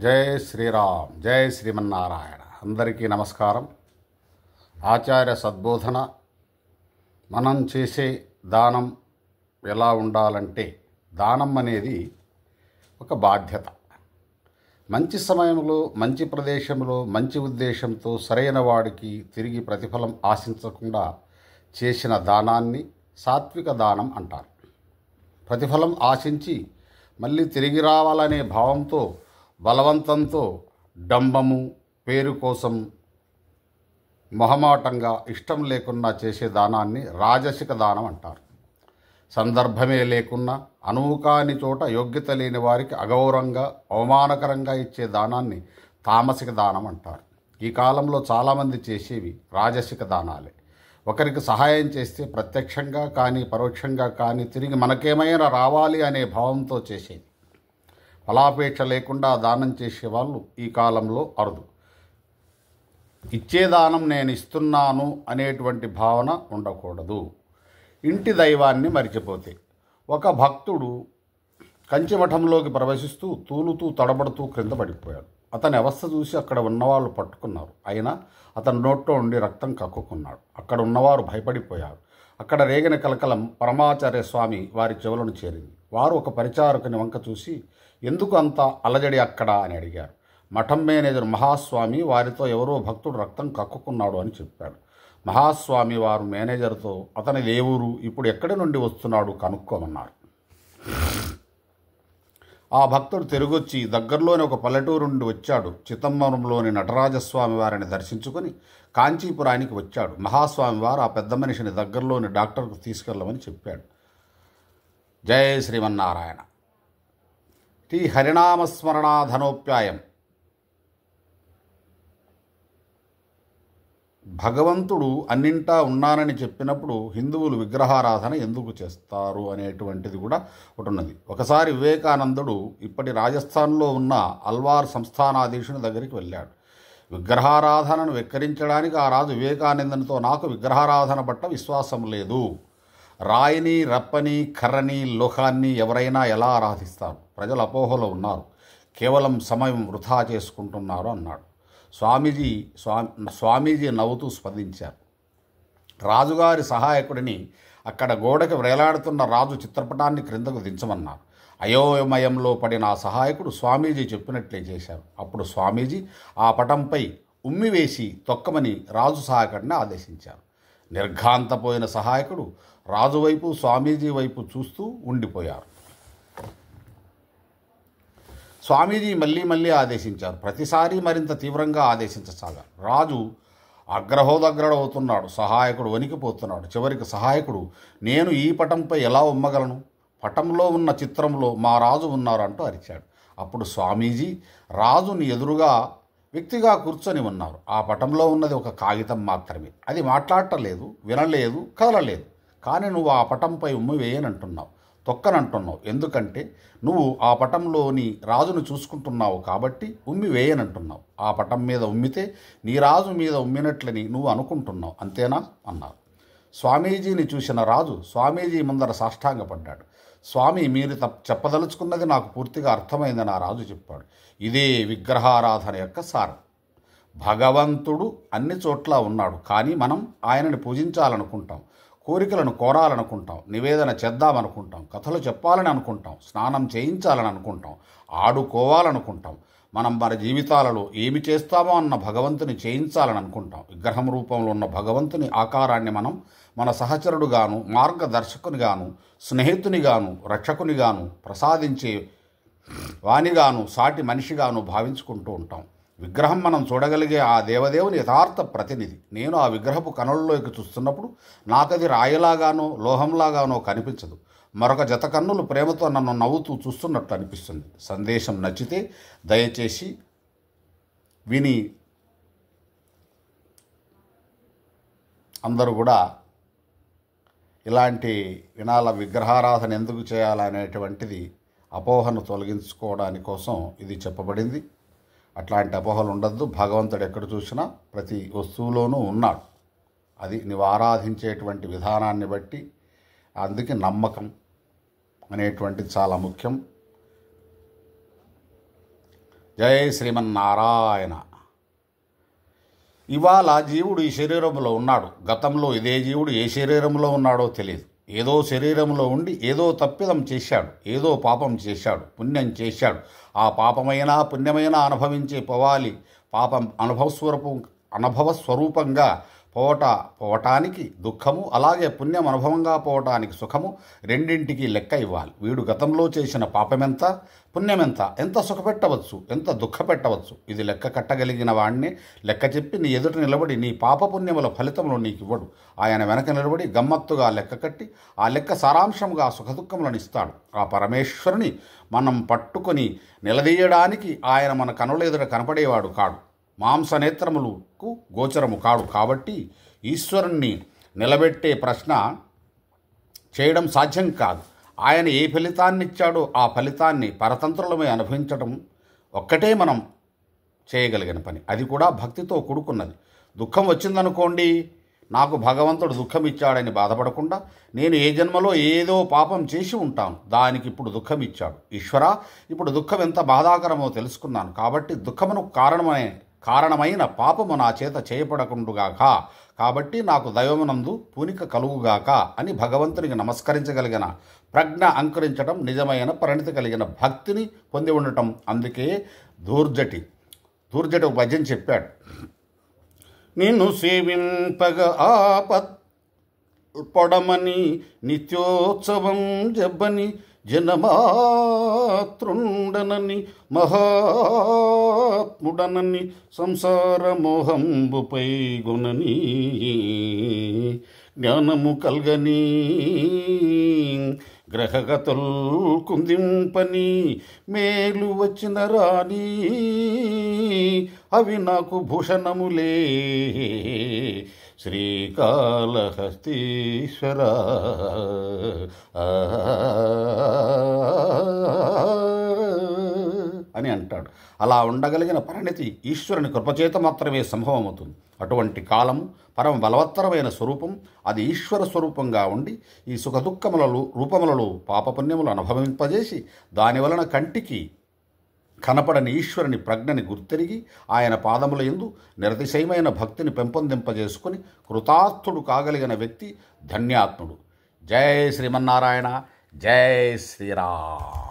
జై శ్రీరామ్, జై శ్రీమన్నారాయణ. అందరికీ నమస్కారం. ఆచార్య సద్బోధన. మనం చేసే దానం ఎలా ఉండాలంటే, దానం అనేది ఒక బాధ్యత. మంచి సమయంలో, మంచి ప్రదేశంలో, మంచి ఉద్దేశంతో సరైన వాడికి తిరిగి ప్రతిఫలం ఆశించకుండా చేసిన దానాన్ని సాత్విక దానం అంటారు. ప్రతిఫలం ఆశించి మళ్ళీ తిరిగి రావాలనే భావంతో, బలవంతంతో, డంబము, పేరు కోసం మొహమాటంగా ఇష్టం లేకున్నా చేసే దానాన్ని రాజసిక దానం అంటారు. సందర్భమే లేకున్నా, అనువు కాని చోట యోగ్యత లేని వారికి అగౌరవంగా, అవమానకరంగా ఇచ్చే దానాన్ని తామసిక దానం అంటారు. ఈ కాలంలో చాలామంది చేసేవి రాజసిక దానాలే. ఒకరికి సహాయం చేస్తే ప్రత్యక్షంగా కానీ పరోక్షంగా కానీ తిరిగి మనకేమైనా రావాలి అనే భావంతో చేసేది. ఫలాపేక్ష లేకుండా దానం చేసేవాళ్ళు ఈ కాలంలో అరుదు. ఇచ్చే దానం నేను ఇస్తున్నాను అనేటువంటి భావన ఉండకూడదు. ఇంటి దైవాన్ని మరిచిపోతే, ఒక భక్తుడు కంచిమఠంలోకి ప్రవేశిస్తూ తూలుతూ తడబడుతూ క్రింద పడిపోయాడు. అతని అవస్థ చూసి అక్కడ ఉన్నవాళ్ళు పట్టుకున్నారు. అయినా అతని నోట్లో ఉండి రక్తం కక్కుకున్నాడు. అక్కడ ఉన్నవారు భయపడిపోయారు. అక్కడ రేగిన కలకలం పరమాచార్య స్వామి వారి చెవులను చేరింది. వారు ఒక పరిచారకుని వంక చూసి, ఎందుకు అంత అలజడి అక్కడ అని అడిగారు. మఠం మేనేజర్ మహాస్వామి వారితో ఎవరో భక్తుడు రక్తం కక్కుకున్నాడు అని చెప్పాడు. మహాస్వామి వారు మేనేజర్తో, అతని దేవురు ఇప్పుడు ఎక్కడి నుండి వస్తున్నాడు కనుక్కోమన్నారు. ఆ భక్తుడు తిరిగొచ్చి దగ్గరలోని ఒక పల్లెటూరు నుండి వచ్చాడు. చిదంబరంలోని నటరాజస్వామి వారిని దర్శించుకొని కాంచీపురానికి వచ్చాడు. మహాస్వామి వారు ఆ పెద్ద మనిషిని దగ్గరలోని డాక్టర్కు తీసుకెళ్ళమని చెప్పాడు. జై శ్రీమన్నారాయణ. టీ హరినామస్మరణాధనోప్యాయం. భగవంతుడు అన్నింటా ఉన్నానని చెప్పినప్పుడు హిందువులు విగ్రహారాధన ఎందుకు చేస్తారు అనేటువంటిది కూడా ఒకటి ఉన్నది. ఒకసారి వివేకానందుడు ఇప్పటి రాజస్థాన్లో ఉన్న అల్వార్ సంస్థానాధీశుని దగ్గరికి వెళ్ళాడు. విగ్రహారాధనను వెక్కరించడానికి ఆ రాజు వివేకానందునితో, నాకు విగ్రహారాధన పట్ల విశ్వాసం లేదు. రాయిని, రప్పని, కర్రని, లోహాన్ని ఎవరైనా ఎలా ఆరాధిస్తారు? ప్రజలు అపోహలో ఉన్నారు. కేవలం సమయం వృధా చేసుకుంటున్నారు అన్నాడు. స్వామీజీ నవ్వుతూ స్పందించారు. రాజుగారి సహాయకుడిని అక్కడ గోడకి వేలాడుతున్న రాజు చిత్రపటాన్ని క్రిందకు దించమన్నారు. అయోమయంలో పడిన ఆ సహాయకుడు స్వామీజీ చెప్పినట్లే చేశారు. అప్పుడు స్వామీజీ ఆ పటంపై ఉమ్మివేసి తొక్కమని రాజు సహాయకుడిని ఆదేశించారు. నిర్ఘాంతపోయిన సహాయకుడు రాజు వైపు, స్వామీజీ వైపు చూస్తూ ఉండిపోయారు. స్వామీజీ మళ్ళీ ఆదేశించారు. ప్రతిసారి మరింత తీవ్రంగా ఆదేశించసాగారు. రాజు అగ్రహోదగ్రుడవుతున్నాడు. సహాయకుడు వణికిపోతున్నాడు. చివరికి సహాయకుడు, నేను ఈ పటంపై ఎలా ఉమ్మగలను? పటంలో ఉన్న చిత్రంలో మా రాజు ఉన్నారు అంటూ అరిచాడు. అప్పుడు స్వామీజీ రాజుని ఎదురుగా వ్యక్తిగా కూర్చొని ఉన్నారు. ఆ పటంలో ఉన్నది ఒక కాగితం మాత్రమే. అది మాట్లాడటలేదు, వినలేదు, కదలలేదు. కానీ నువ్వు ఆ పటంపై ఉమ్మి వేయనంటున్నావు, తొక్కనంటున్నావు. ఎందుకంటే నువ్వు ఆ పటంలోని రాజును చూసుకుంటున్నావు కాబట్టి ఉమ్మి వేయనంటున్నావు. ఆ పటం మీద ఉమ్మితే నీ రాజు మీద ఉమ్మినట్లని నువ్వు అనుకుంటున్నావు, అంతేనా అన్నారు. స్వామీజీని చూసిన రాజు స్వామీజీ ముందర సాష్టాంగపడ్డాడు. స్వామి, మీరు చెప్పదలుచుకున్నది నాకు పూర్తిగా అర్థమైందని ఆ రాజు చెప్పాడు. ఇదే విగ్రహారాధన యొక్క సారం. భగవంతుడు అన్ని చోట్ల ఉన్నాడు, కానీ మనం ఆయనని పూజించాలనుకుంటాం, కోరికలను కోరాలనుకుంటాం, నివేదన చేద్దామనుకుంటాం, కథలు చెప్పాలని అనుకుంటాం, స్నానం చేయించాలని అనుకుంటాం, ఆడుకోవాలనుకుంటాం. మనం మన జీవితాలలో ఏమి చేస్తామో అన్న భగవంతుని చేయించాలని అనుకుంటాం. విగ్రహం రూపంలో ఉన్న భగవంతుని ఆకారాన్ని మనం మన సహచరుడుగాను, మార్గదర్శకునిగాను, స్నేహితునిగాను, రక్షకునిగాను, ప్రసాదించే వానిగాను, సాటి మనిషిగాను భావించుకుంటూ ఉంటాం. విగ్రహం మనం చూడగలిగే ఆ దేవదేవుని యథార్థ ప్రతినిధి. నేను ఆ విగ్రహపు కనుల్లోకి చూస్తున్నప్పుడు నాకది రాయిలాగానో లోహంలాగానో కనిపించదు. మరొక జత కన్నులు ప్రేమతో నన్ను నవ్వుతూ చూస్తున్నట్లు అనిపిస్తుంది. సందేశం నచ్చితే దయచేసి విని అందరూ కూడా ఇలాంటి విగ్రహారాధన ఎందుకు చేయాలనేటువంటిది అపోహను తొలగించుకోవడానికి కోసం ఇది చెప్పబడింది. అట్లాంటి అపోహలు ఉండద్దు. భగవంతుడు ఎక్కడ చూసినా ప్రతి వస్తువులోనూ ఉన్నాడు. అది నీవు ఆరాధించేటువంటి విధానాన్ని బట్టి, అందుకే నమ్మకం అనేటువంటిది చాలా ముఖ్యం. జై శ్రీమన్నారాయణ. ఇవాళ జీవుడు ఈ శరీరంలో ఉన్నాడు. గతంలో ఇదే జీవుడు ఏ శరీరంలో ఉన్నాడో తెలియదు. ఏదో శరీరంలో ఉండి ఏదో తప్పిదం చేశాడు, ఏదో పాపం చేశాడు, పుణ్యం చేశాడు. ఆ పాపమైనా పుణ్యమైనా అనుభవించే పోవాలి. పాపం అనుభవ స్వరూపంగా పోవటానికి దుఃఖము, అలాగే పుణ్యం అనుభవంగా పోవటానికి సుఖము, రెండింటికి లెక్క ఇవ్వాలి. వీడు గతంలో చేసిన పాపమెంత, పుణ్యమెంత, ఎంత సుఖపెట్టవచ్చు, ఎంత దుఃఖపెట్టవచ్చు, ఇది లెక్క కట్టగలిగిన వాడిని లెక్క చెప్పి నీ ఎదుట నిలబడి నీ పాపపుణ్యముల ఫలితములు నీకు ఇవ్వడు. ఆయన వెనక నిలబడి గమ్మత్తుగా లెక్క కట్టి ఆ లెక్క సారాంశంగా సుఖదుఖములను ఇస్తాడు. ఆ పరమేశ్వరుని మనం పట్టుకొని నిలదీయడానికి ఆయన మన కనుల ఎదుట కనపడేవాడు కాడు, మాంసనేత్రములకు గోచరము కాడు. కాబట్టి ఈశ్వరుణ్ణి నిలబెట్టే ప్రశ్న చేయడం సాధ్యం కాదు. ఆయన ఏ ఫలితాన్ని ఇచ్చాడో ఆ ఫలితాన్ని పరతంత్రులమే అనుభవించడం ఒక్కటే మనం చేయగలిగిన పని. అది కూడా భక్తితో కూడుకున్నది. దుఃఖం వచ్చిందనుకోండి, నాకు భగవంతుడు దుఃఖం ఇచ్చాడని బాధపడకుండా నేను ఏ జన్మలో ఏదో పాపం చేసి ఉంటాను, దానికి ఇప్పుడు దుఃఖం ఇచ్చాడు ఈశ్వరా, ఇప్పుడు దుఃఖం ఎంత బాధాకరమో తెలుసుకున్నాను, కాబట్టి దుఃఖమును కారణమైన పాపము నా చేత చేయబడకుండుగాక, కాబట్టి నాకు దైవమునందు పూనిక కలుగుగాక అని భగవంతునికి నమస్కరించగలిగిన ప్రజ్ఞ అంకురించడం నిజమైన పరిణతి కలిగిన భక్తిని పొంది ఉండటం. అందుకే ధూర్జటి ఒక భజన చెప్పాడు. నిన్ను సేవింపగ పొడమని నిత్యోత్సవం జబ్బని జనమాతృండనని మహాత్ముడనని సంసార మోహంబుపై గుణని జ్ఞానము కల్గని గ్రహగతుల్ కుందింపని మేలు వచ్చిన రాని అవి నాకు భూషణములే శ్రీకాళహస్తీశ్వర అని అంటాడు. అలా ఉండగలిగిన పరిణతి ఈశ్వరుని కృపచేత మాత్రమే సంభవమవుతుంది. అటువంటి కాలము పరమ బలవత్తరమైన స్వరూపం, అది ఈశ్వర స్వరూపంగా ఉండి ఈ సుఖదుఖములలో రూపములలో పాపపుణ్యములు అనుభవింపజేసి దానివలన కంటికి కనపడని ఈశ్వరుని ప్రజ్ఞని గుర్తెరిగి ఆయన పాదముల యందు నిరతిశయమైన భక్తిని పెంపొందింపజేసుకుని కృతార్థుడు కాగలిగిన వ్యక్తి ధన్యాత్ముడు. జై శ్రీమన్నారాయణ. జై శ్రీరామ్.